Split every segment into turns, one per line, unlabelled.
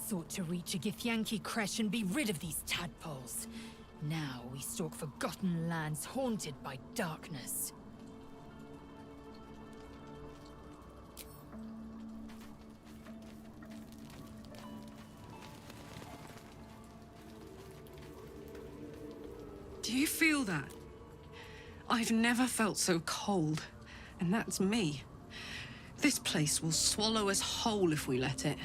sought to reach a Githyanki creche and be rid of these tadpoles. Now we stalk forgotten lands haunted by darkness.
Do you feel that? I've never felt so cold, and that's me. This place will swallow us whole if we let it.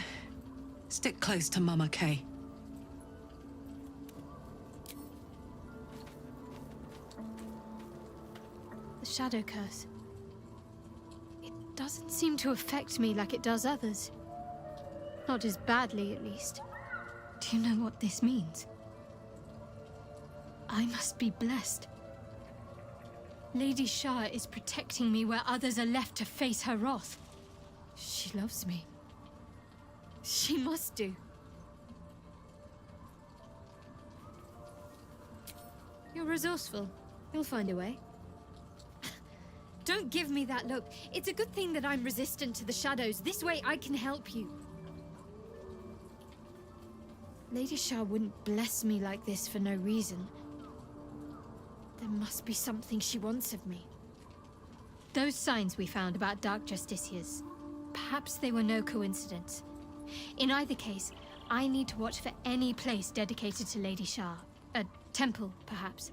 Stick close to Mama Kay.
The Shadow Curse. It doesn't seem to affect me like it does others. Not as badly, at least. Do you know what this means? I must be blessed. Lady Shar is protecting me where others are left to face her wrath. She loves me. She must do. You're resourceful. You'll find a way. Don't give me that look. It's a good thing that I'm resistant to the shadows. This way I can help you. Lady Shar wouldn't bless me like this for no reason. There must be something she wants of me. Those signs we found about Dark Justiciars, perhaps they were no coincidence. In either case, I need to watch for any place dedicated to Lady Shar. A temple, perhaps.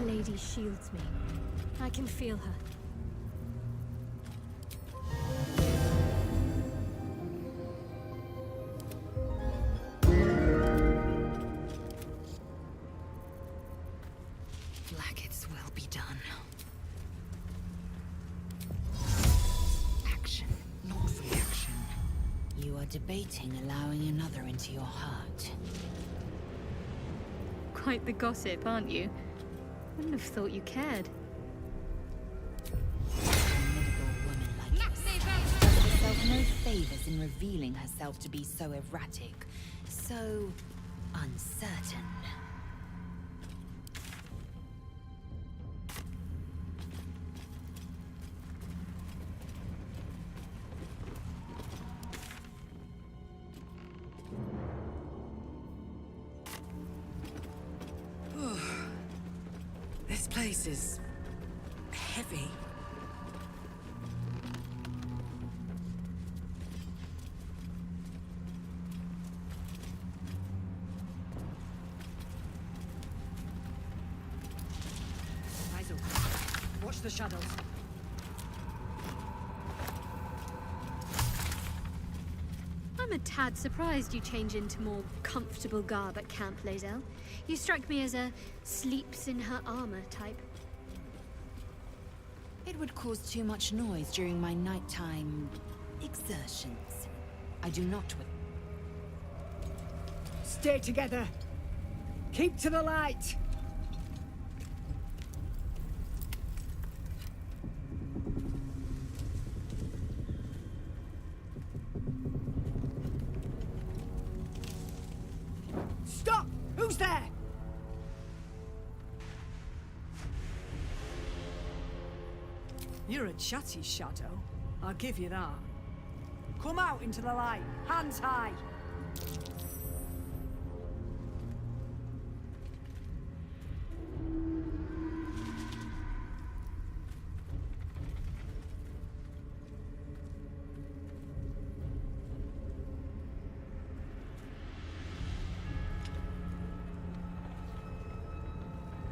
Lady shields me. I can feel her.
Blackets will be done. Action, not reaction. You are debating allowing another into your heart.
Quite the gossip, aren't you? Wouldn't have thought you cared.
A formidable woman like yourself does herself no favors in revealing herself to be so erratic, so uncertain.
This place is heavy.
Eyes open. Watch the shadows.
I'm a tad surprised you change into more comfortable garb at Camp Lae'zel. You strike me as a sleeps in her armor type.
It would cause too much noise during my nighttime exertions. I do not with.
Stay together. Keep to the light. Stop! Who's there? You're a chatty shadow. I'll give you that. Come out into the light. Hands high.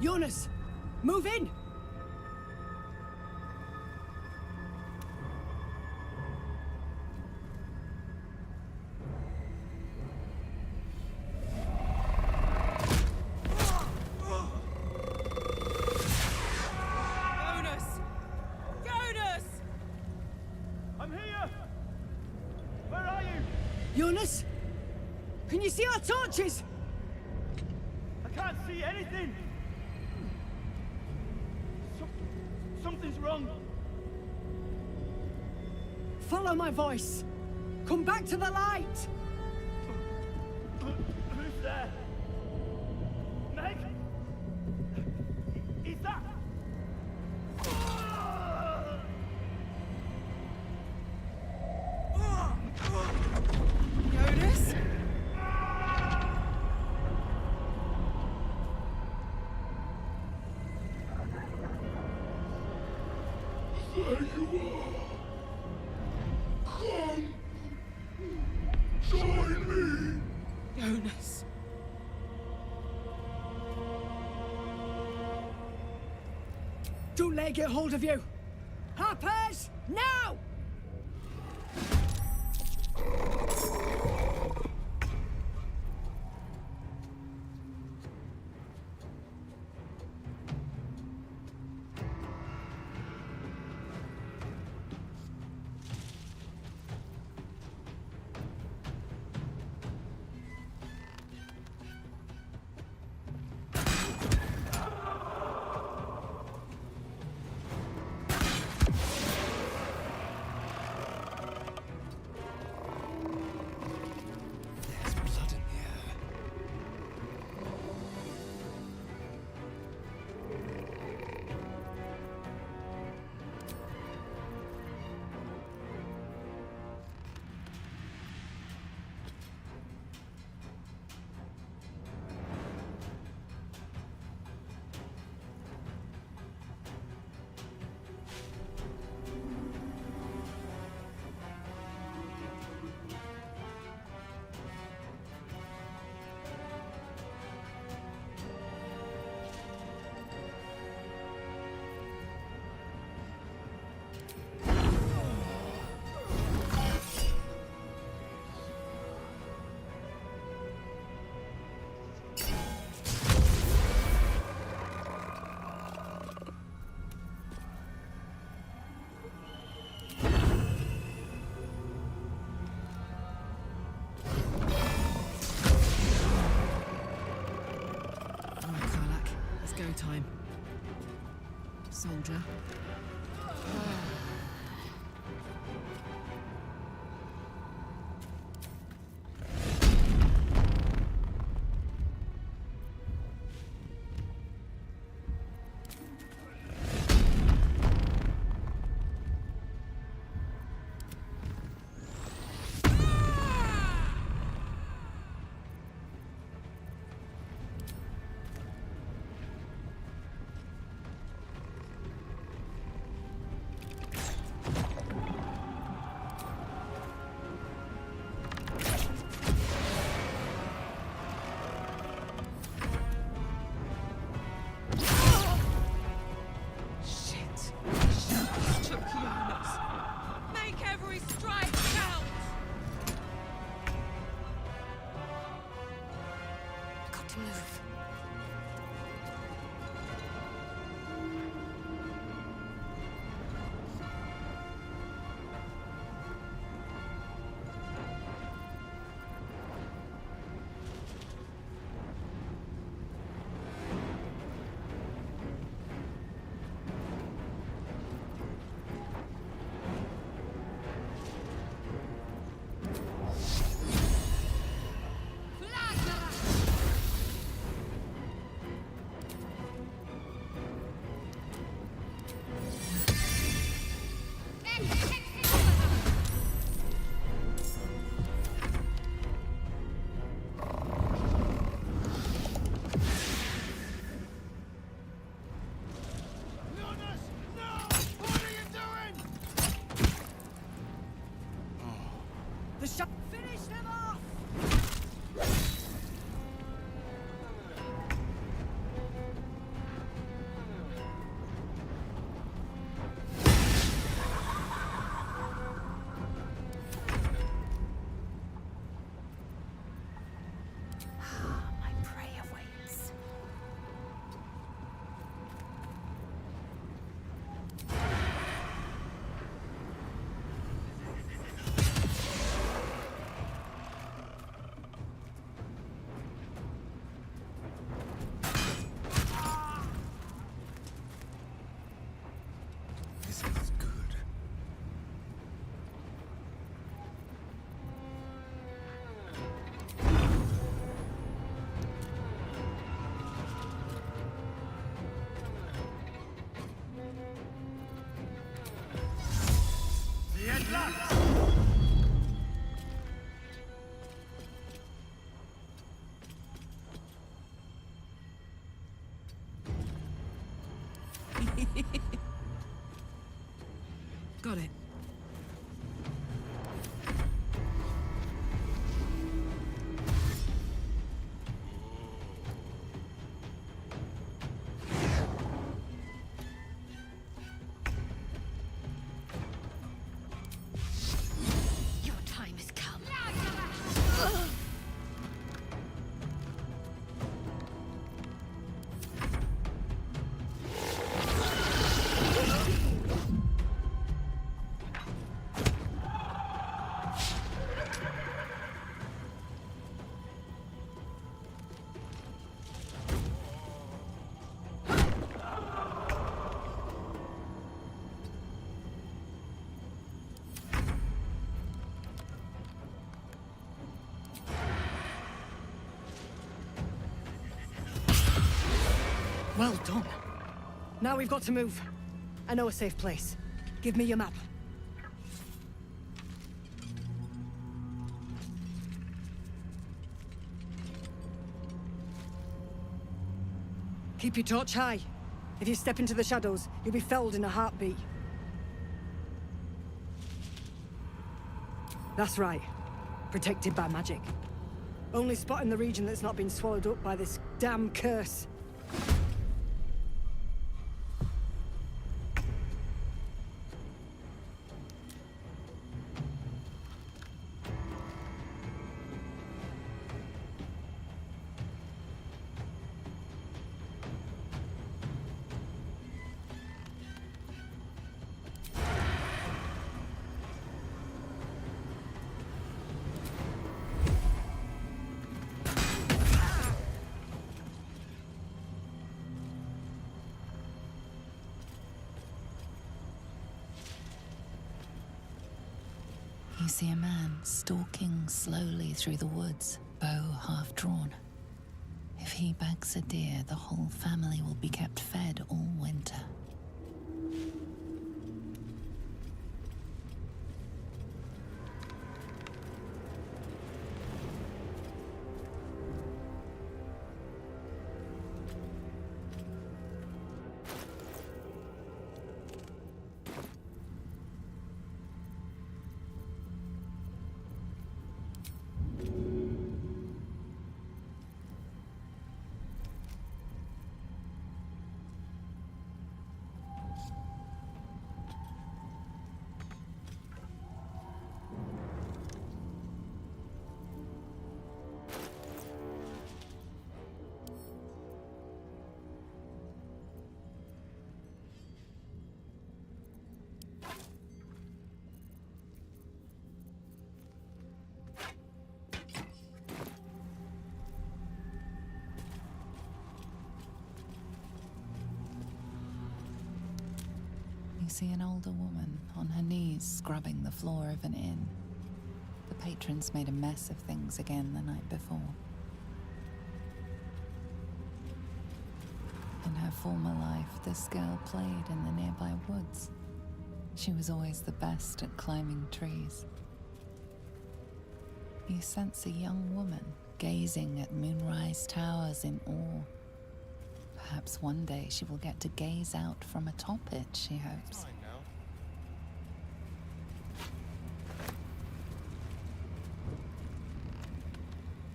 Jonas, move in! Can you see our torches?
I can't see anything! Something's wrong.
Follow my voice. Come back to the light.
Who's there? Meg? Is that...
Jonas?
There you are. Come. Join me.
Jonas. Don't let it get hold of you. Harpers, now!
There's blood in the air.
Alright, Karlak. It's go time. Soldier. Shit. Took Jonas. Make every strike count! Got to move.
Well done. Now we've got to move. I know a safe place. Give me your map. Keep your torch high. If you step into the shadows, you'll be felled in a heartbeat. That's right. Protected by magic. Only spot in the region that's not been swallowed up by this damn curse.
You see a man stalking slowly through the woods, bow half drawn. If he bags a deer, the whole family will be kept fed all winter. You see an older woman on her knees scrubbing the floor of an inn. The patrons made a mess of things again the night before. In her former life, this girl played in the nearby woods. She was always the best at climbing trees. You sense a young woman gazing at moonrise towers in awe. Perhaps one day she will get to gaze out from atop it, she hopes.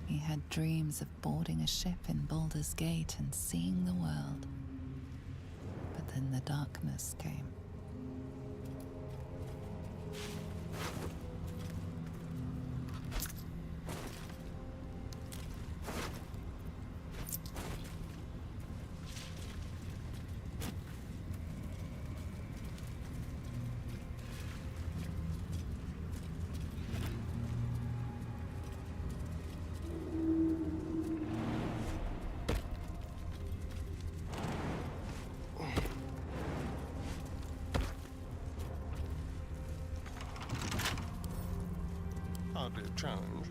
He had dreams of boarding a ship in Baldur's Gate and seeing the world. But then the darkness came.
Hardly a challenge.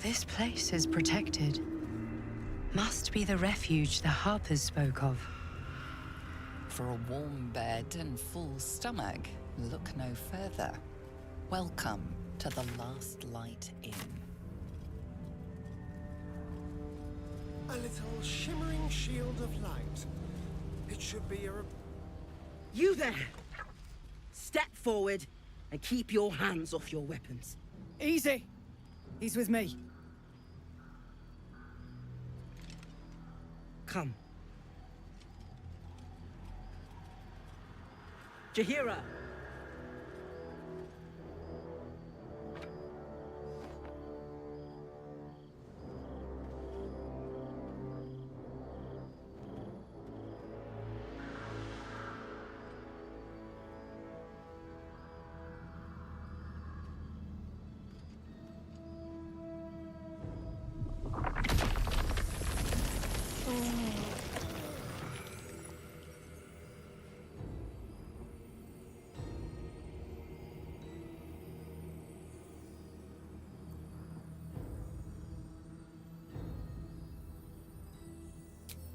This place is protected. Must be the refuge the Harpers spoke of.
For a warm bed and full stomach, look no further. Welcome to the Last Light Inn.
A little shimmering shield of light. It should be a...
You there! Step forward and keep your hands off your weapons.
Easy. He's with me.
Come. Jaheira!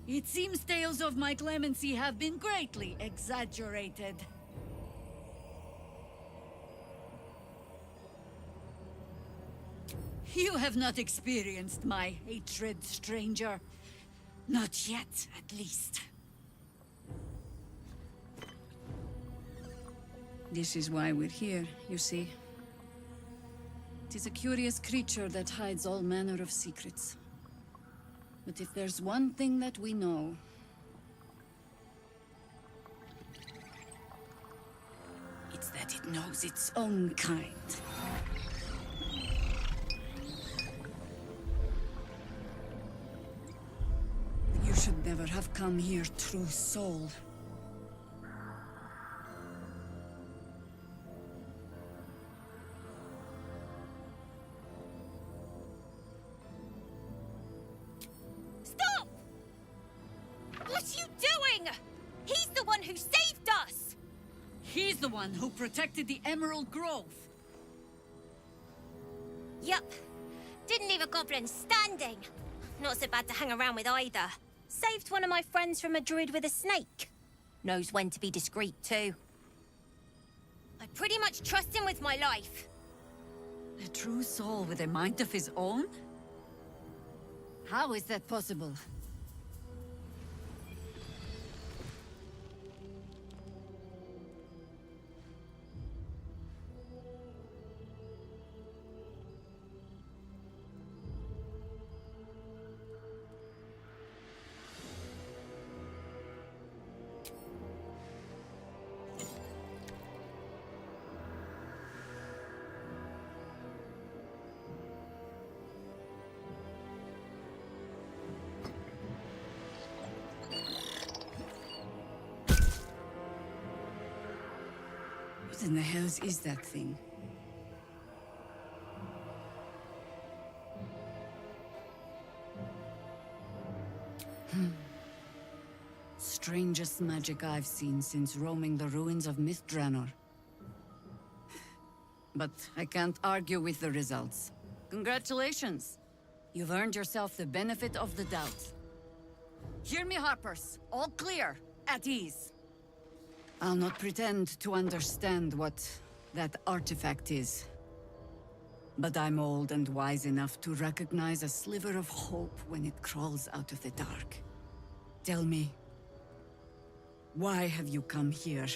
It seems tales of my clemency have been greatly exaggerated. You have not experienced my hatred, stranger. Not yet, at least. This is why we're here, you see. It is a curious creature that hides all manner of secrets. But if there's one thing that we know... it's that it knows its own kind. You should never have come here, true soul.
Stop! What are you doing? He's the one who saved us!
He's the one who protected the Emerald Grove.
Yup. Didn't leave a goblin standing. Not so bad to hang around with either. Saved one of my friends from a druid with a snake. Knows when to be discreet, too. I pretty much trust him with my life.
A true soul with a mind of his own? How is that possible? What in the hells is that thing? Strangest magic I've seen since roaming the ruins of Myth-Drannor. But I can't argue with the results. Congratulations! You've earned yourself the benefit of the doubt. Hear me, Harpers. All clear. At ease. I'll not pretend to understand what that artifact is. But I'm old and wise enough to recognize a sliver of hope when it crawls out of the dark. Tell me, why have you come here?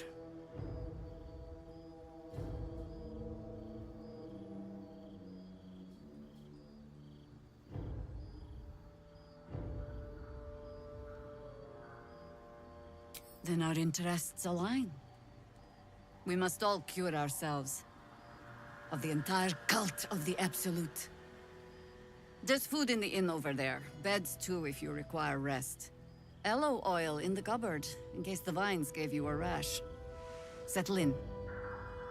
Then our interests align. We must all cure ourselves of the entire cult of the Absolute. There's food in the inn over there. Beds too if you require rest. Aloe oil in the cupboard, in case the vines gave you a rash. Settle in.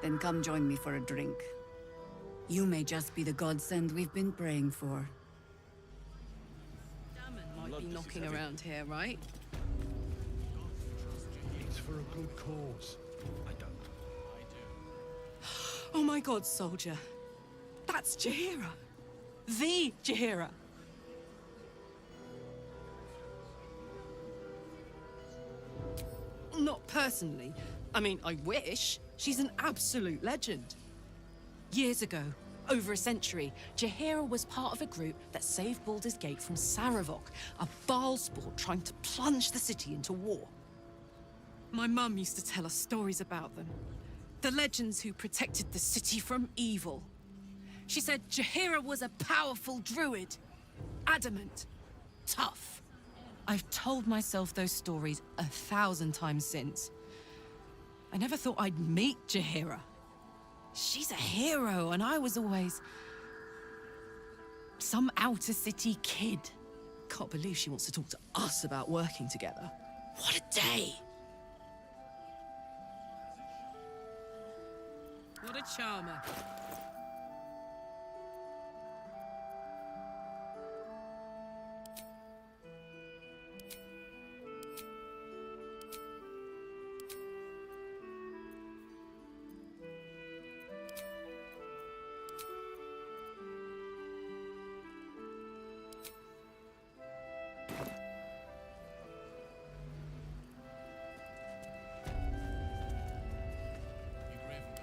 Then come join me for a drink. You may just be the godsend we've been praying for.
Damon might be knocking around here, right?
It's for a good cause. I don't.
Oh my god, soldier. That's Jaheira. The Jaheira. Not personally. I mean, I wish. She's an absolute legend. Years ago, over a century, Jaheira was part of a group that saved Baldur's Gate from Sarevok, a Baalsport trying to plunge the city into war. My mum used to tell us stories about them. The legends who protected the city from evil. She said Jaheira was a powerful druid. Adamant. Tough. I've told myself those stories 1,000 times since. I never thought I'd meet Jaheira. She's a hero, and I was always... some outer city kid. Can't believe she wants to talk to us about working together. What a day! What a charmer.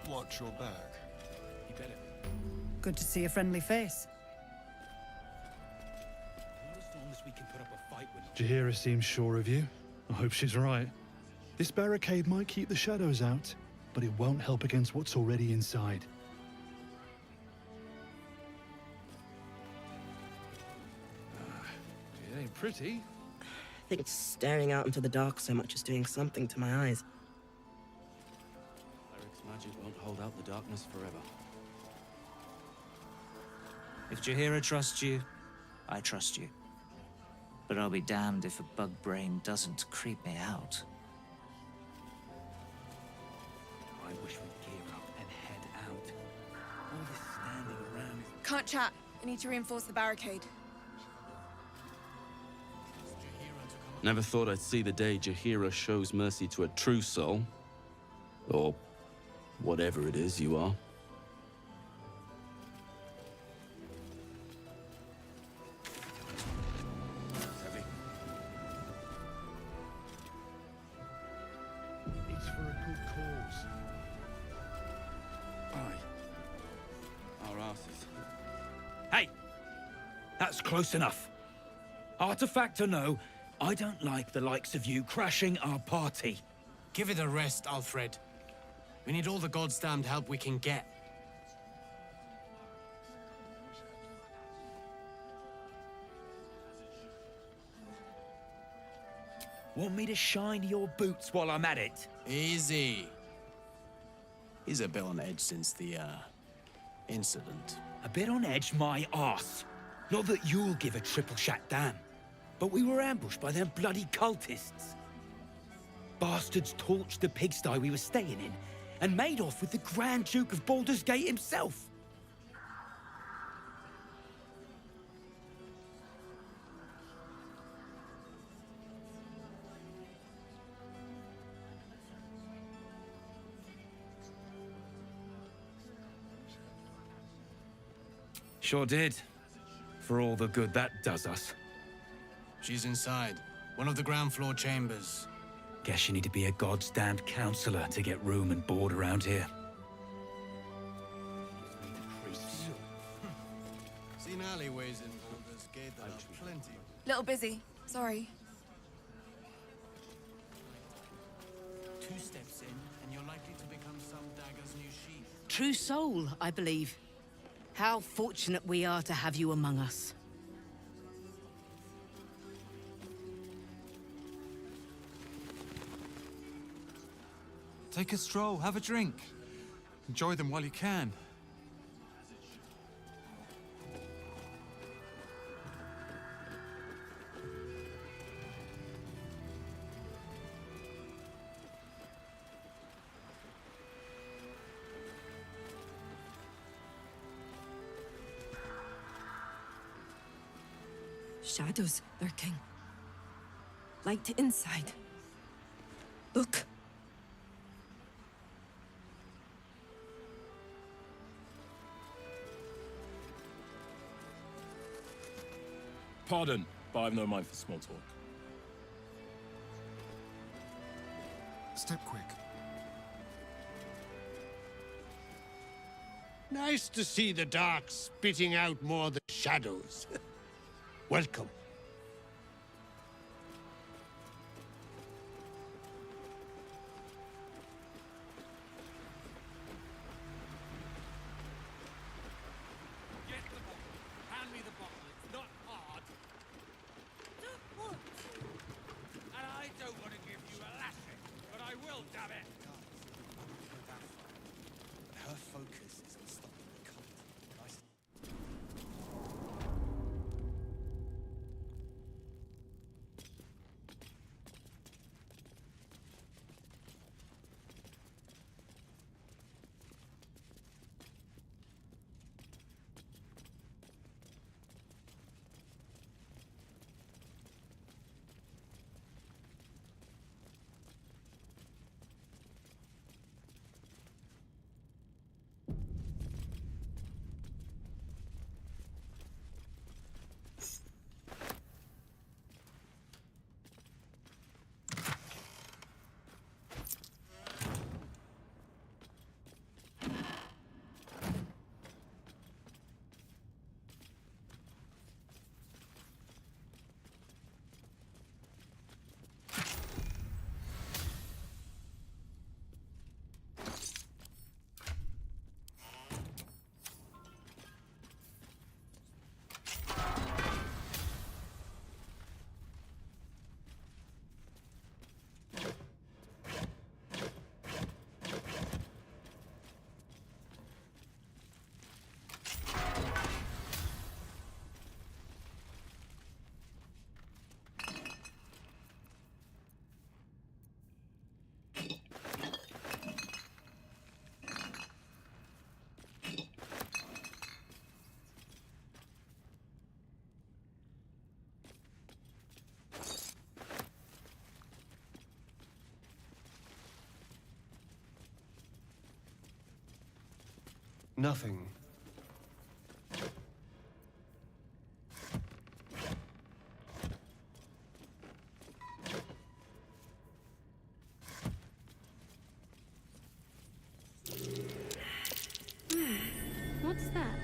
Watch your back.
You better.
Good to see a friendly face.
Not as long as we can put up a fight with
Jaheira seems sure of you. I hope she's right. This barricade might keep the shadows out, but it won't help against what's already inside.
It ain't pretty.
I think staring out into the dark so much is doing something to my eyes.
Eric's magic won't hold out the darkness forever.
If Jaheira trusts you, I trust you. But I'll be damned if a bug brain doesn't creep me out.
I wish we'd gear up and head out. All this standing around is...
Can't chat. I need to reinforce the barricade.
Never thought I'd see the day Jaheira shows mercy to a true soul. Or whatever it is you are.
It's for a good cause. Aye. Our asses.
Hey! That's close enough. Artifact or no, I don't like the likes of you crashing our party.
Give it a rest, Alfred. We need all the gods damned help we can get.
Want me to shine your boots while I'm at it?
Easy. He's a bit on edge since the, incident.
A bit on edge my arse. Not that you'll give a triple shot damn. But we were ambushed by them bloody cultists. Bastards torched the pigsty we were staying in and made off with the Grand Duke of Baldur's Gate himself. Sure did. For all the good that does us.
She's inside. One of the ground floor chambers.
Guess you need to be a god's damned counselor to get room and board around here.
Seen alleyways in Baldur's Gate that are plenty.
Little busy. Sorry.
2 steps in, and you're likely to become some dagger's new sheath.
True soul, I believe. How fortunate we are to have you among us.
Take a stroll, have a drink. Enjoy them while you can.
Shadows lurking. Light inside. Look.
Pardon, but I've no mind for small talk.
Step quick.
Nice to see the dark spitting out more the shadows. Welcome.
Get the bottle. Hand me the bottle. It's not hard. And I don't want to give you a lashing, but I will, damn it.
Her focus is on stopping the cult.
Nothing.
What's that?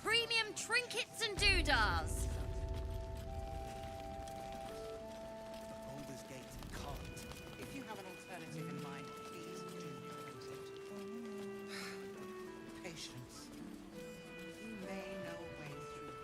Premium trinkets and doodahs.
Baldur's Gate can't. If you have an alternative in mind, please do use it. Patience. You may know a way through.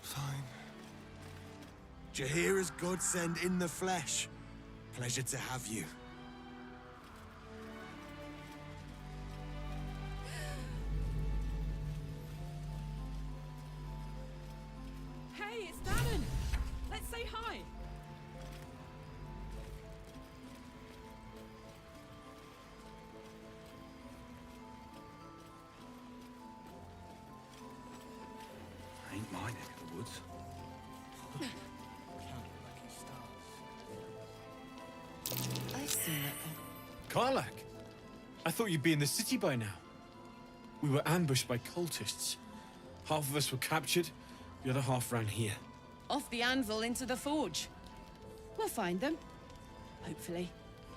Fine.
Jaheira's godsend in the flesh. Pleasure to have you.
Hey, it's Dannon! Let's say hi!
my neck of the woods.
I've seen it.
Karlach! I thought you'd be in the city by now. We were ambushed by cultists. Half of us were captured, the other half ran here.
Off the anvil into the forge. We'll find them. Hopefully.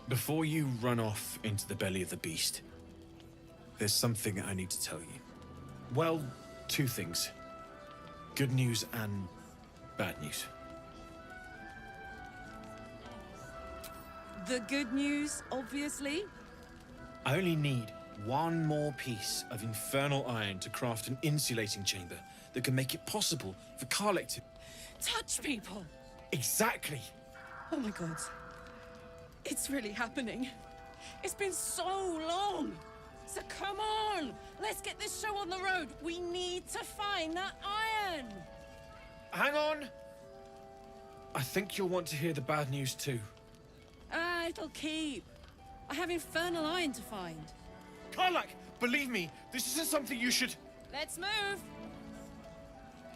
Before you run off into the belly of the beast, there's something I need to tell you. Well, two things. Good news and bad news.
The good news, obviously.
I only need one more piece of infernal iron to craft an insulating chamber that can make it possible for Karlach to...
Touch people!
Exactly!
Oh my god. It's really happening. It's been so long! So come on! Let's get this show on the road! We need to find that iron!
Hang on! I think you'll want to hear the bad news too.
It'll keep. I have infernal iron to find.
Karlach, believe me, this isn't something you should...
Let's move!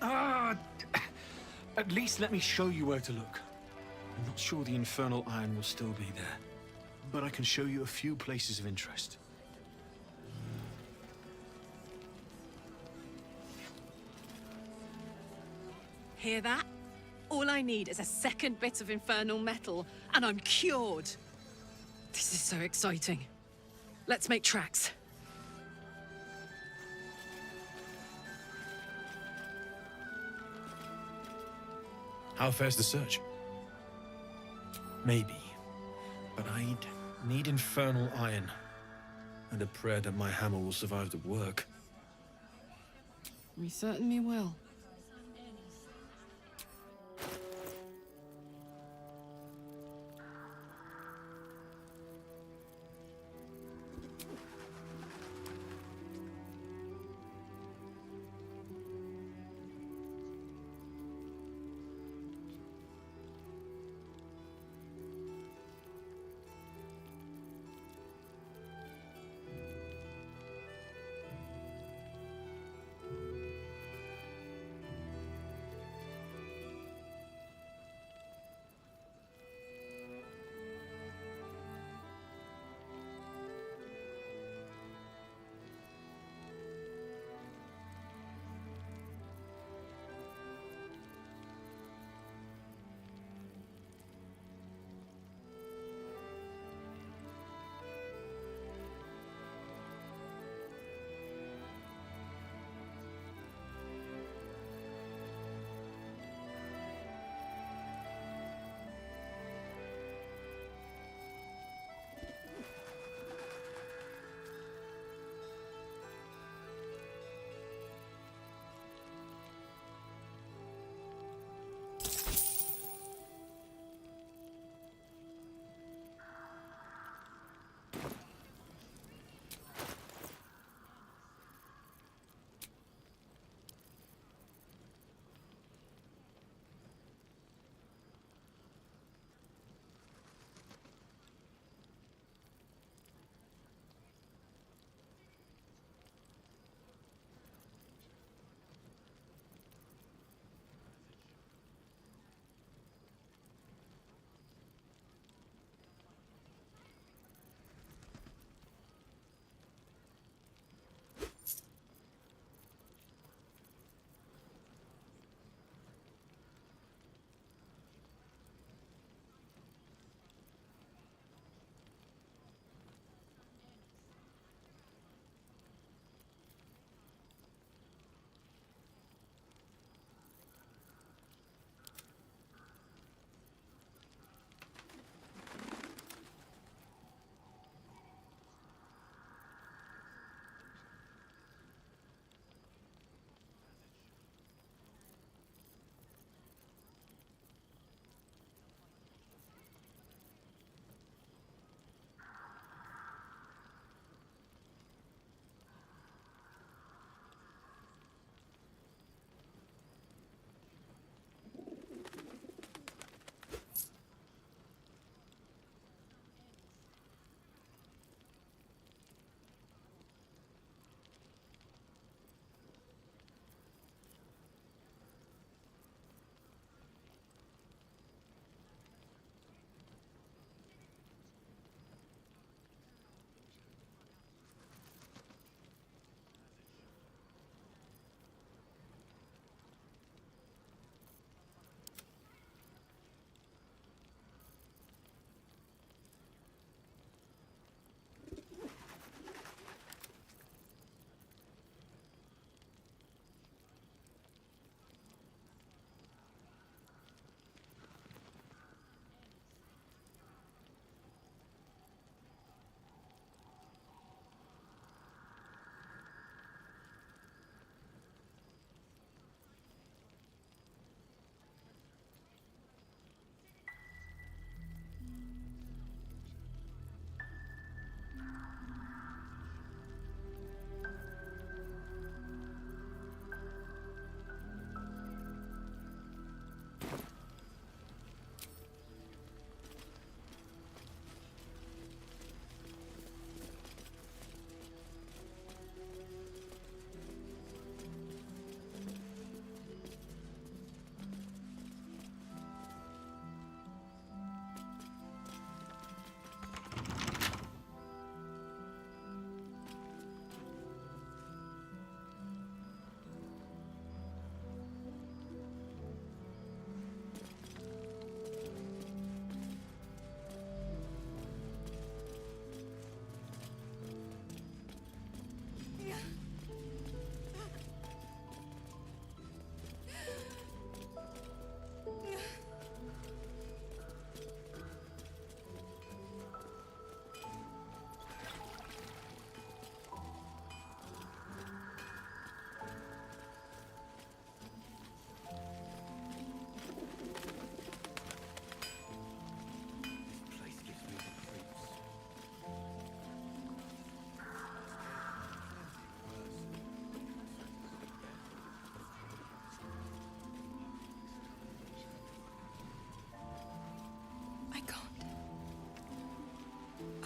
At least let me show you where to look. I'm not sure the infernal iron will still be there, but I can show you a few places of interest.
Hear that? All I need is a second bit of infernal metal, and I'm cured. This is so exciting. Let's make tracks.
How fares the search? Maybe, but I'd need infernal iron, and a prayer that my hammer will survive the work.
We certainly will.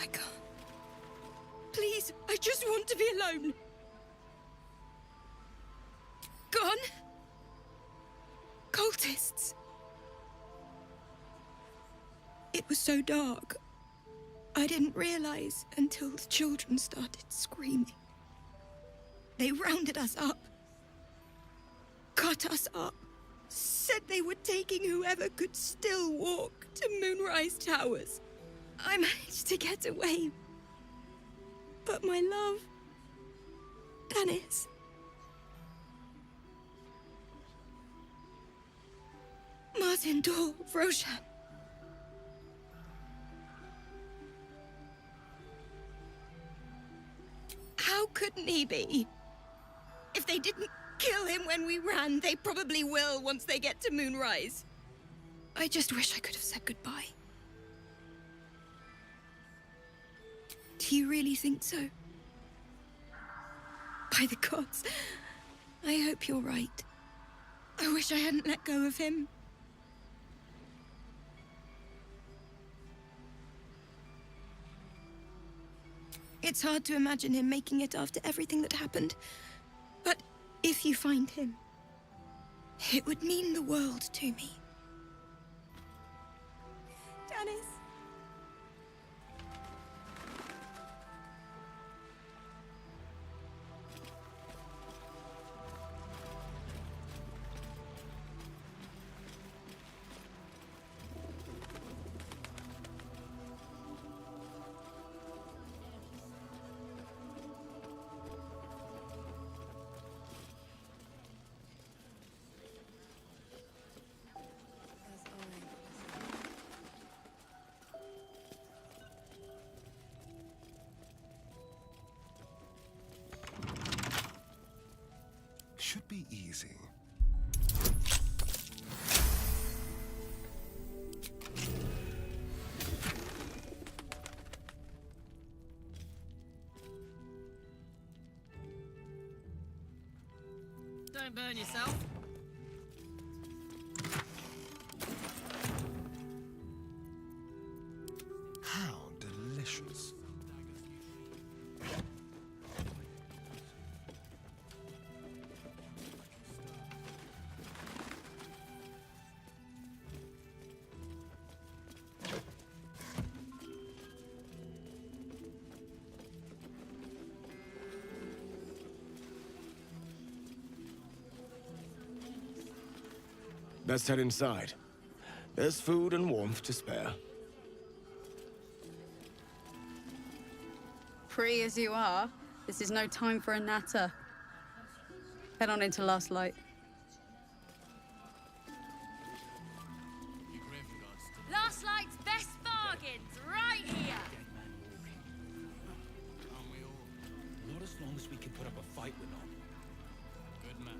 I can't. Please, I just want to be alone. Gone? Cultists. It was so dark. I didn't realize until the children started screaming. They rounded us up. Cut us up. Said they were taking whoever could still walk to Moonrise Towers. I managed to get away. But my love, Dennis. Martin Dor, Roshan. How couldn't he be? If they didn't kill him when we ran, they probably will once they get to Moonrise. I just wish I could have said goodbye. Do you really think so? By the gods, I hope you're right. I wish I hadn't let go of him. It's hard to imagine him making it after everything that happened. But if you find him, it would mean the world to me. Dennis.
Should be easy.
Don't burn yourself.
How delicious.
Let's head inside. There's food and warmth to spare.
Pretty as you are, this is no time for a natter. Head on into Last Light.
Last Light's best bargains, right here!
Not as long as we can put up a fight with them.
Good man.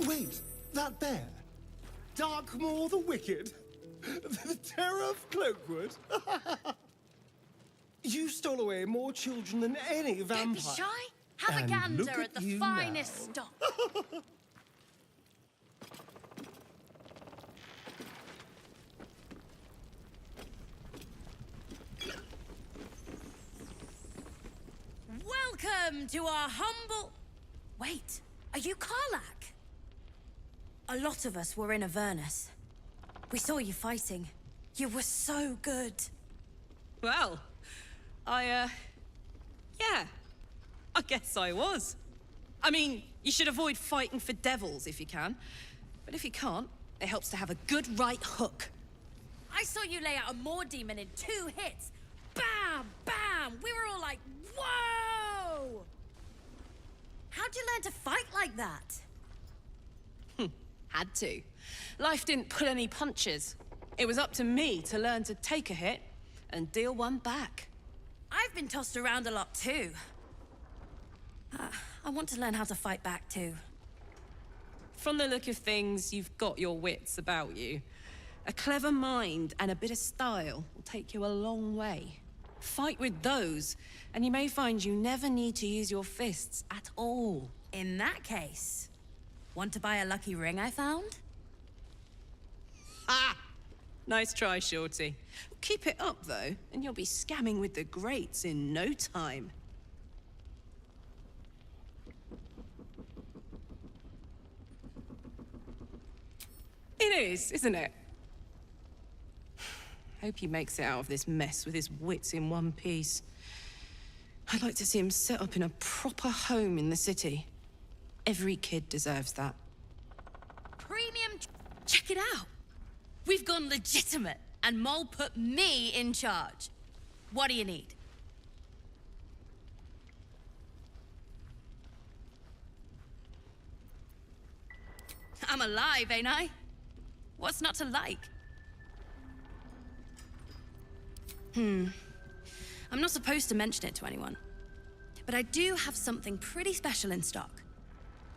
Wait, that bear? Darkmoor the Wicked? The terror of Cloakwood? You stole away more children than any vampire.
Don't be shy. Have a
And
gander
look
at the
you
finest
now.
stock. Welcome to our humble... Wait, are you Karlach? A lot of us were in Avernus. We saw you fighting. You were so good.
Well, yeah, I guess I was. I mean, you should avoid fighting for devils if you can. But if you can't, it helps to have a good right hook.
I saw you lay out a Moor demon in 2 hits. Bam! Bam! We were all like, whoa! How'd you learn to fight like that?
Had to. Life didn't pull any punches. It was up to me to learn to take a hit and deal one back.
I've been tossed around a lot too. I want to learn how to fight back too.
From the look of things, you've got your wits about you. A clever mind and a bit of style will take you a long way. Fight with those, and you may find you never need to use your fists at all.
In that case,
Want to buy a lucky ring I found?
Ha! Nice try, Shorty. Keep it up, though, and you'll be scamming with the greats in no time. It is, isn't it? Hope he makes it out of this mess with his wits in one piece. I'd like to see him set up in a proper home in the city. Every kid deserves that.
Premium. Check it out. We've gone legitimate, and Mole put me in charge. What do you need? I'm alive, ain't I? What's not to like? I'm not supposed to mention it to anyone. But I do have something pretty special in stock.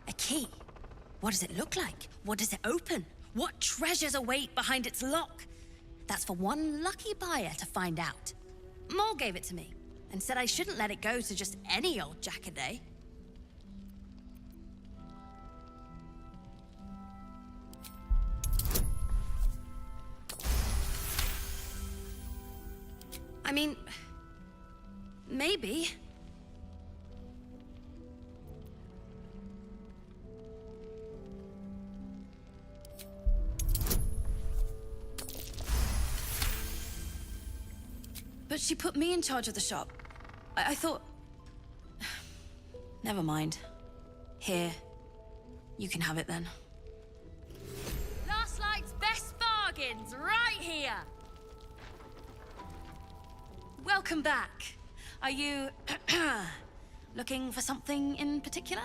A key. What does it look like? What does it open? What treasures await behind its lock? That's for one lucky buyer to find out. Mole gave it to me, and said I shouldn't let it go to just any old Jackaday. I mean, maybe. But she put me in charge of the shop. I thought... Never mind. Here. You can have it then. Last Light's best bargains, right here! Welcome back. Are you... looking for something in particular?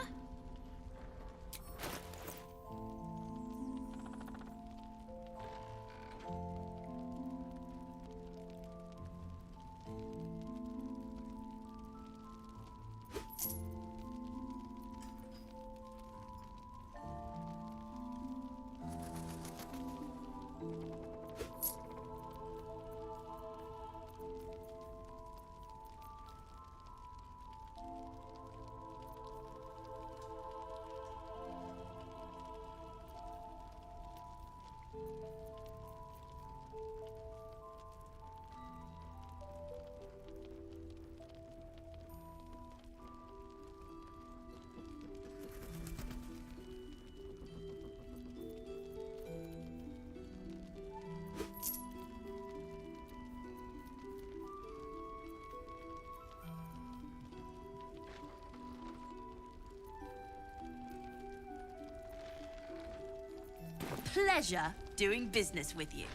Pleasure doing business with you.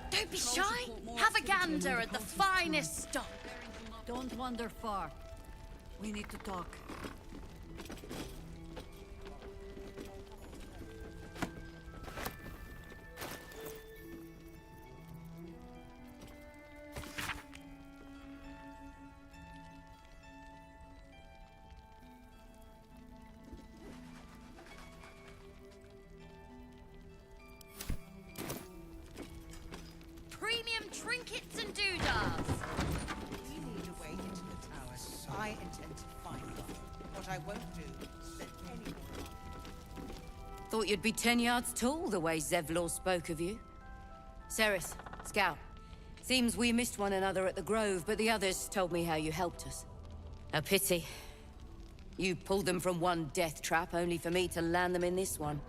Don't be shy. Have a gander at the finest stock.
Don't wander far. We need to talk.
Premium trinkets and doodads.
We need a way into the tower. I intend to find them. What I won't do is let anyone along.
Thought you'd be 10 yards tall the way Zevlor spoke of you. Ceres, Scout. Seems we missed one another at the Grove, but the others told me how you helped us. A pity. You pulled them from one death trap, only for me to land them in this one.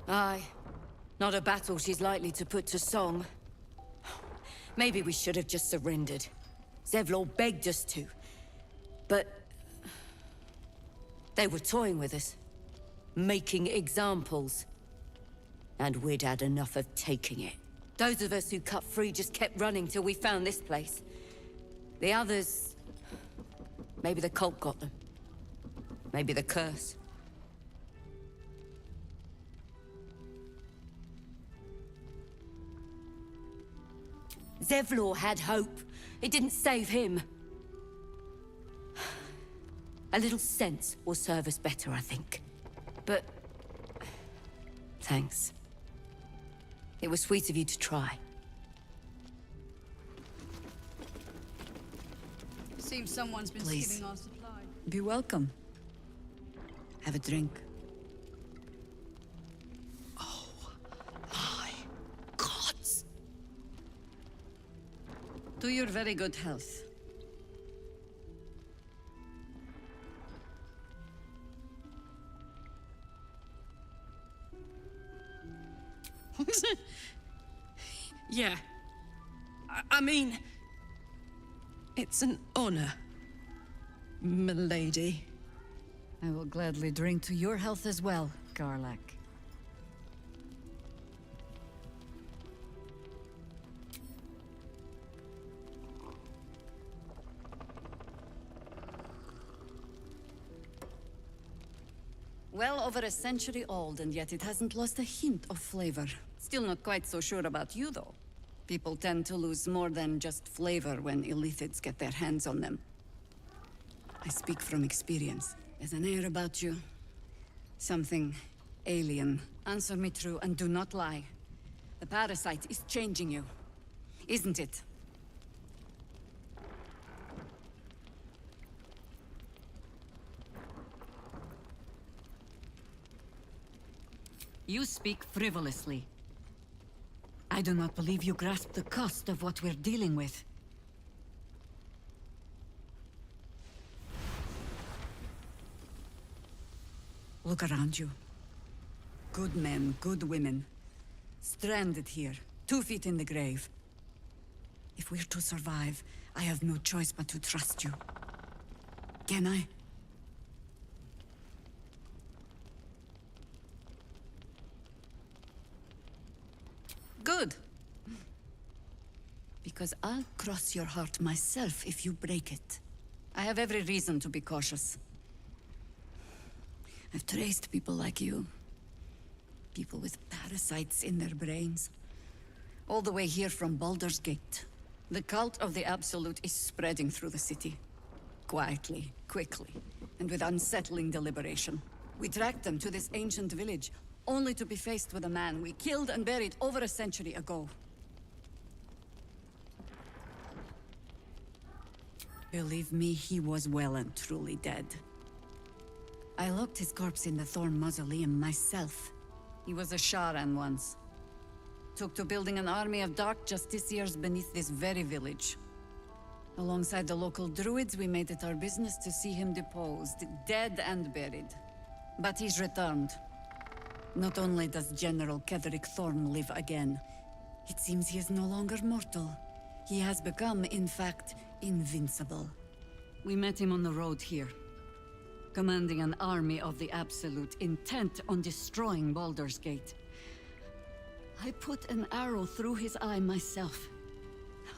Aye. Not a battle she's likely to put to song. Maybe we should have just surrendered. Zevlor begged us to. But... they were toying with us. Making examples. And we'd had enough of taking it. Those of us who cut free just kept running till we found this place. The others... maybe the cult got them. Maybe the curse. Zevlor had hope. It didn't save him. A little sense will serve us better, I think. But... thanks. It was sweet of you to try.
Seems someone's been
Please.
stealing our supply.
Be welcome. Have a drink.
Gods!
To your very good health.
Yeah. I mean, it's an honor, milady.
I will gladly drink to your health as well, Garlak. Well over a century old, and yet it hasn't lost a hint of flavor. Still not quite so sure about you, though. People tend to lose more than just flavor when illithids get their hands on them. I speak from experience. There's an air about you. Something alien. Answer me true and do not lie. The parasite is changing you, isn't it? You speak frivolously. I do not believe you grasp the cost of what we're dealing with. Look around you. Good men, good women. Stranded here, 2 feet in the grave. If we're to survive, I have no choice but to trust you. Can I? Good. Because I'll cross your heart myself if you break it. I have every reason to be cautious. I've traced people like you. People with parasites in their brains. All the way here from Baldur's Gate. The cult of the Absolute is spreading through the city. Quietly, quickly, and with unsettling deliberation. We tracked them to this ancient village, only to be faced with a man we killed and buried over a century ago. Believe me, he was well and truly dead. I locked his corpse in the Thorn Mausoleum myself. He was a Sharan once. Took to building an army of dark justiciars beneath this very village. Alongside the local druids, we made it our business to see him deposed, dead and buried. But he's returned. Not only does General Ketheric Thorn live again, it seems he is no longer mortal. He has become, in fact, invincible. We met him on the road here, commanding an army of the Absolute, intent on destroying Baldur's Gate. I put an arrow through his eye myself,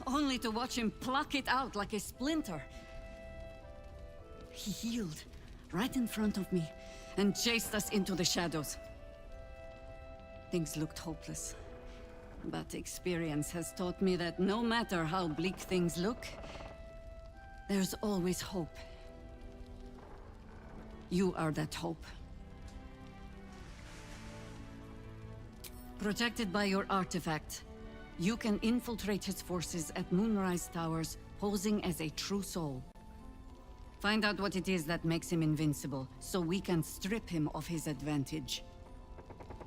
only to watch him pluck it out like a splinter. He healed right in front of me and chased us into the shadows. Things looked hopeless, but experience has taught me that no matter how bleak things look, there's always hope. You are that hope. Protected by your artifact, you can infiltrate his forces at Moonrise Towers, posing as a true soul. Find out what it is that makes him invincible, so we can strip him of his advantage.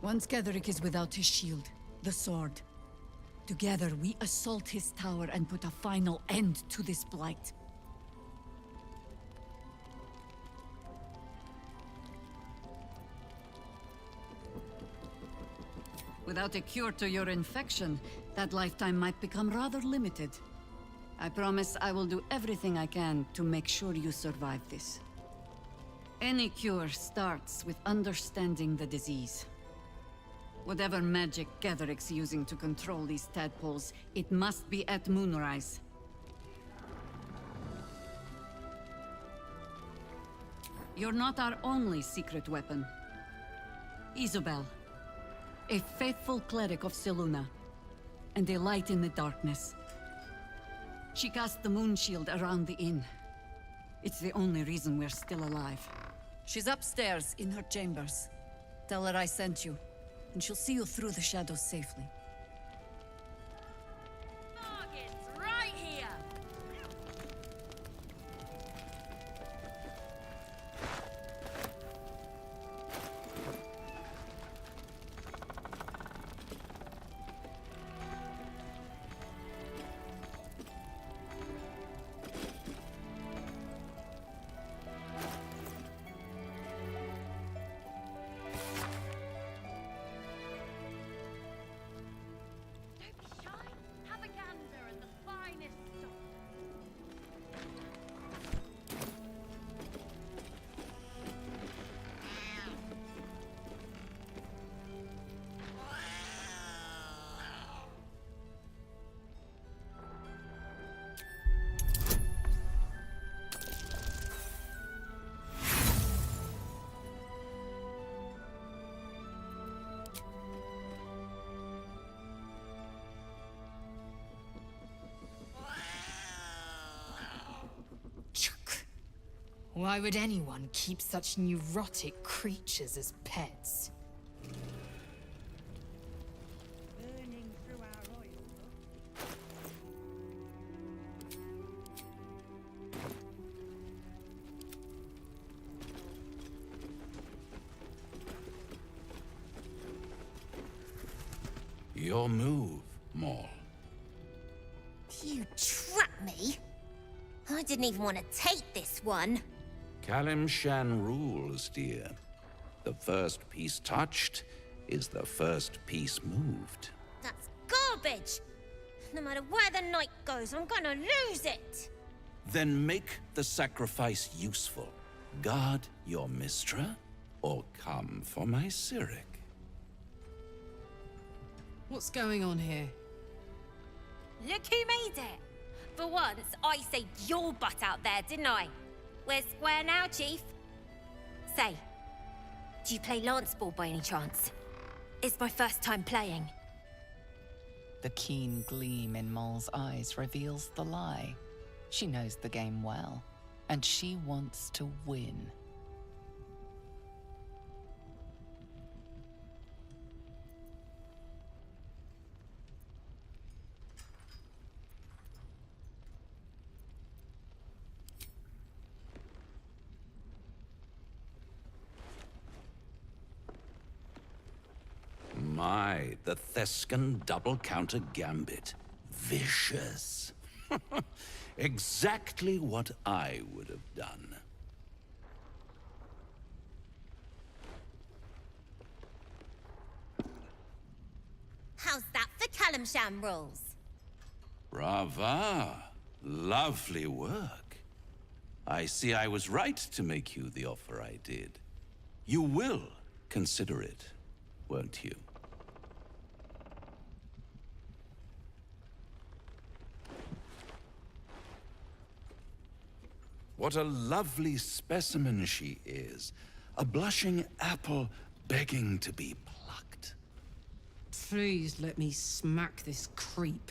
Once Ketheric is without his shield, the sword, together we assault his tower and put a final end to this blight. Without a cure to your infection, that lifetime might become rather limited. I promise I will do everything I can to make sure you survive this. Any cure starts with understanding the disease. Whatever magic Ketheric's using to control these tadpoles, it must be at Moonrise. You're not our only secret weapon. Isobel, a faithful cleric of Selûne, and a light in the darkness. She cast the moon shield around the inn. It's the only reason we're still alive. She's upstairs in her chambers. Tell her I sent you, and she'll see you through the shadows safely.
Target's right here!
Why would anyone keep such neurotic creatures as pets?
Your move, Maul.
You trapped me? I didn't even want to take this one.
Kalimshan rules, dear. The first piece touched is the first piece moved.
That's garbage! No matter where the night goes, I'm gonna lose it!
Then make the sacrifice useful. Guard your Mystra, or come for my Cyric.
What's going on here?
Look who made it! For once, I saved your butt out there, didn't I? We're square now, Chief. Say, do you play lance ball by any chance? It's my first time playing.
The keen gleam in Maul's eyes reveals the lie. She knows the game well, and she wants to win.
My, the Thescan double counter gambit. Vicious. Exactly what I would have done.
How's that for Kalimshan rules?
Brava. Lovely work. I see I was right to make you the offer I did. You will consider it, won't you? What a lovely specimen she is. A blushing apple begging to be plucked.
Please let me smack this creep.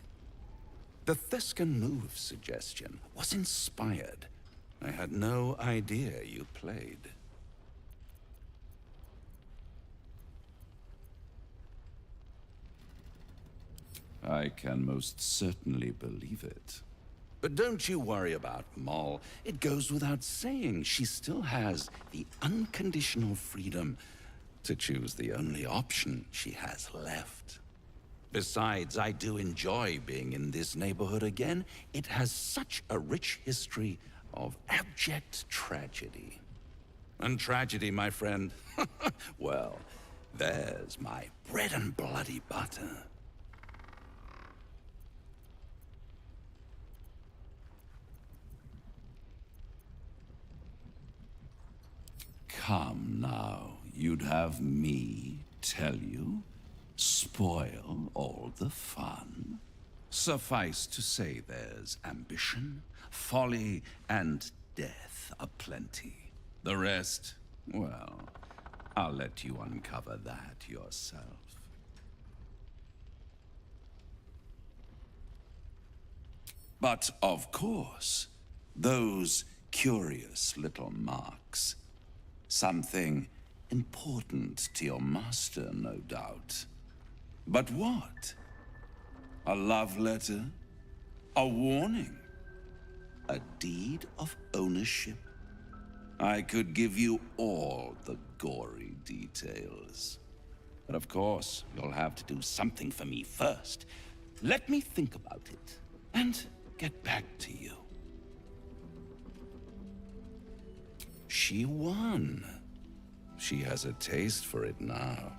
The Thescan move suggestion was inspired. I had no idea you played. I can most certainly believe it. But don't you worry about Maul. It goes without saying she still has the unconditional freedom to choose the only option she has left. Besides, I do enjoy being in this neighborhood again. It has such a rich history of abject tragedy. And tragedy, my friend, well, there's my bread and bloody butter. Come now, you'd have me tell you? Spoil all the fun? Suffice to say there's ambition, folly, and death aplenty. The rest, well, I'll let you uncover that yourself. But of course, those curious little marks. Something important to your master, no doubt. But what? A love letter? A warning? A deed of ownership? I could give you all the gory details. But of course, you'll have to do something for me first. Let me think about it, and get back to you. She won. She has a taste for it now.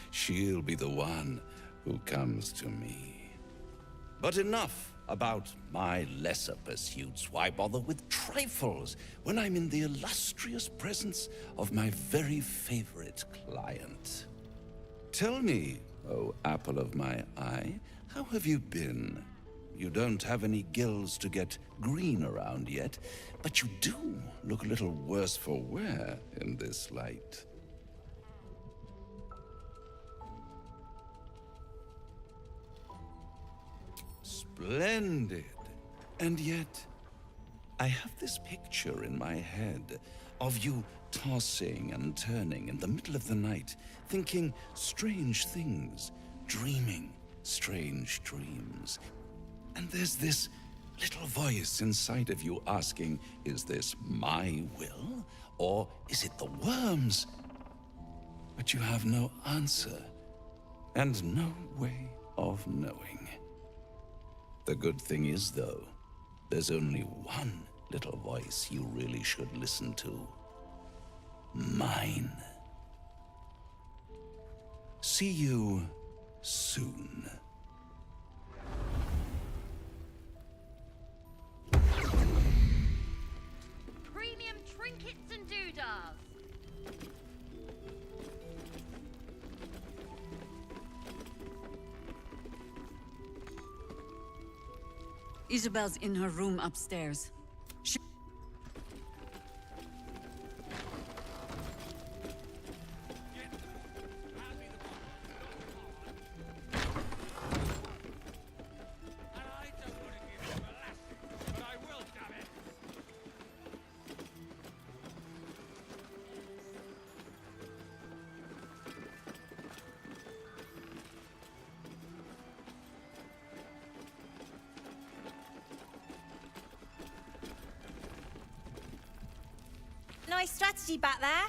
She'll be the one who comes to me. But enough about my lesser pursuits. Why bother with trifles when I'm in the illustrious presence of my very favorite client? Tell me, oh apple of my eye, how have you been? You don't have any gills to get green around yet, but you do look a little worse for wear in this light. Splendid. And yet, I have this picture in my head of you tossing and turning in the middle of the night, thinking strange things, dreaming strange dreams. And there's this little voice inside of you asking, is this my will, or is it the worms? But you have no answer, and no way of knowing. The good thing is, though, there's only one little voice you really should listen to. Mine. See you soon.
Premium trinkets and doodahs.
Isabel's in her room upstairs.
Nice strategy back there.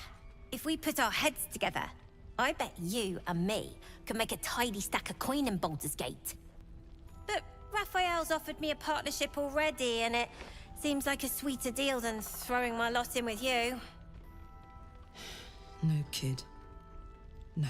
If we put our heads together, I bet you and me could make a tidy stack of coin in Baldur's Gate. But Raphael's offered me a partnership already, and it seems like a sweeter deal than throwing my lot in with you.
No, kid. No.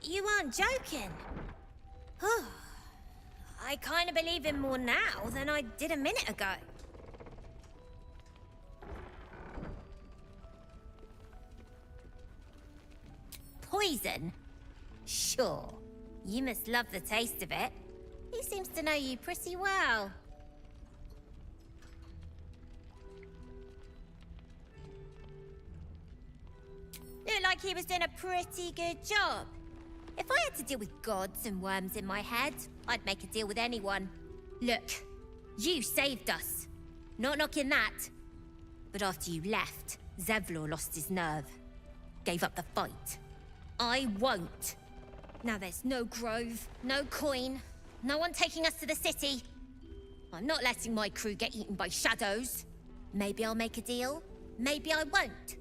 You aren't joking. I kind of believe him more now than I did a minute ago. Poison? Sure. You must love the taste of it. He seems to know you pretty well. Looked like he was doing a pretty good job. If I had to deal with gods and worms in my head, I'd make a deal with anyone. Look, you saved us. Not knocking that. But after you left, Zevlor lost his nerve. Gave up the fight. I won't. Now there's no grove, no coin, no one taking us to the city. I'm not letting my crew get eaten by shadows. Maybe I'll make a deal, maybe I won't.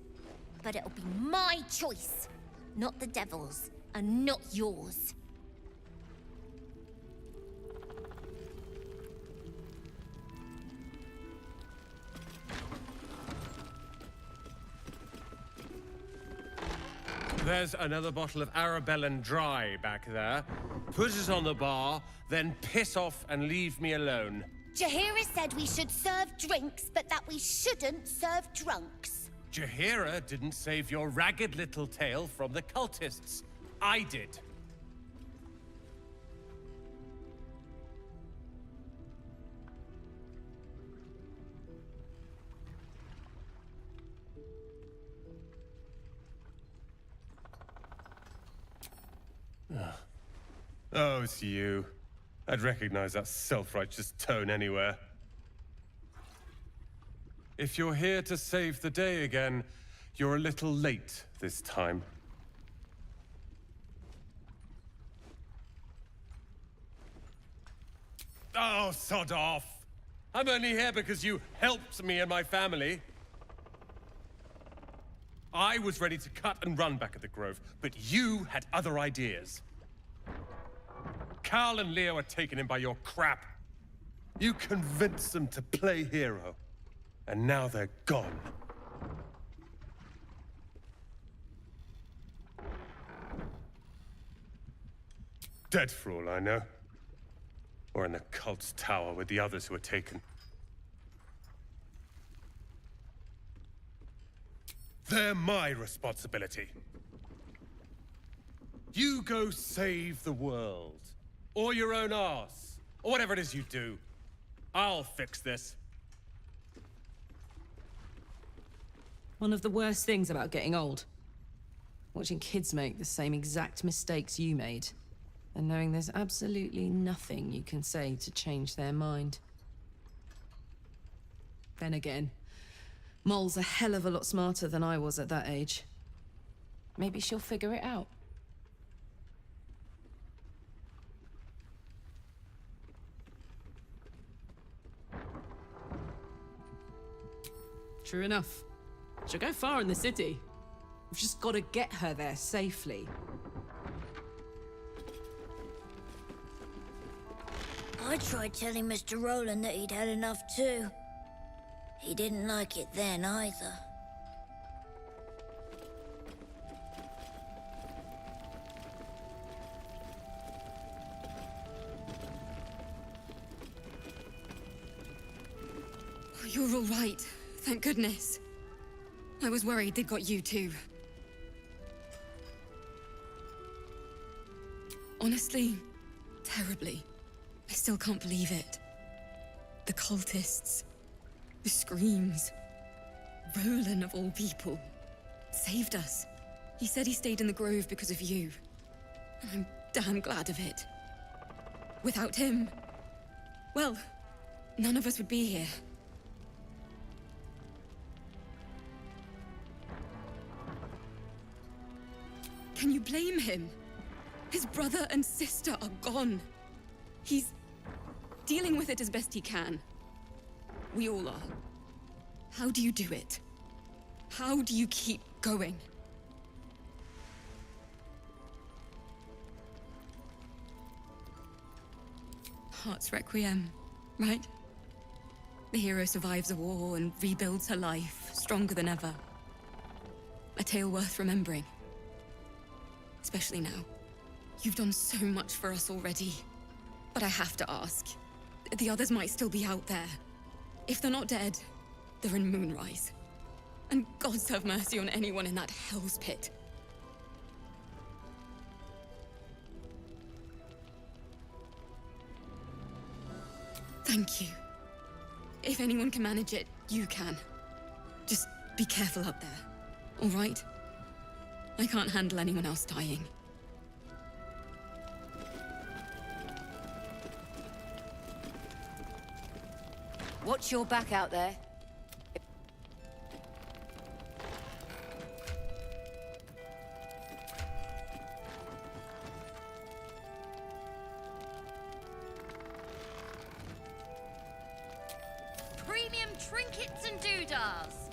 But it'll be my choice, not the devil's, and not yours.
There's another bottle of Arabellan Dry back there. Put it on the bar, then piss off and leave me alone.
Jaheira said we should serve drinks, but that we shouldn't serve drunks.
Jaheira didn't save your ragged little tail from the cultists. I did. Oh, it's you. I'd recognize that self-righteous tone anywhere. If you're here to save the day again, you're a little late this time. Oh, sod off! I'm only here because you helped me and my family. I was ready to cut and run back at the Grove, but you had other ideas. Carl and Leo are taken in by your crap. You convinced them to play hero, and now they're gone. Dead for all I know. Or in the cult's tower with the others who were taken. They're my responsibility. You go save the world. Or your own arse. Or whatever it is you do. I'll fix this.
One of the worst things about getting old. Watching kids make the same exact mistakes you made. And knowing there's absolutely nothing you can say to change their mind. Then again, Mol's a hell of a lot smarter than I was at that age. Maybe she'll figure it out. True enough. She'll go far in the city. We've just got to get her there safely.
I tried telling Mr. Roland that he'd had enough too. He didn't like it then either.
You're all right. Thank goodness. I was worried they'd got you too. Honestly, terribly. I still can't believe it. The cultists, the screams. Roland, of all people, saved us. He said he stayed in the grove because of you. And I'm damn glad of it. Without him, well, none of us would be here. Can you blame him? His brother and sister are gone. He's dealing with it as best he can. We all are. How do you do it? How do you keep going? Heart's Requiem, right? The hero survives a war and rebuilds her life, stronger than ever. A tale worth remembering. Especially now. You've done so much for us already. But I have to ask. The others might still be out there. If they're not dead, they're in Moonrise. And gods have mercy on anyone in that hell's pit. Thank you. If anyone can manage it, you can. Just be careful up there, all right? I can't handle anyone else dying.
Watch your back out there.
Premium trinkets and doodahs.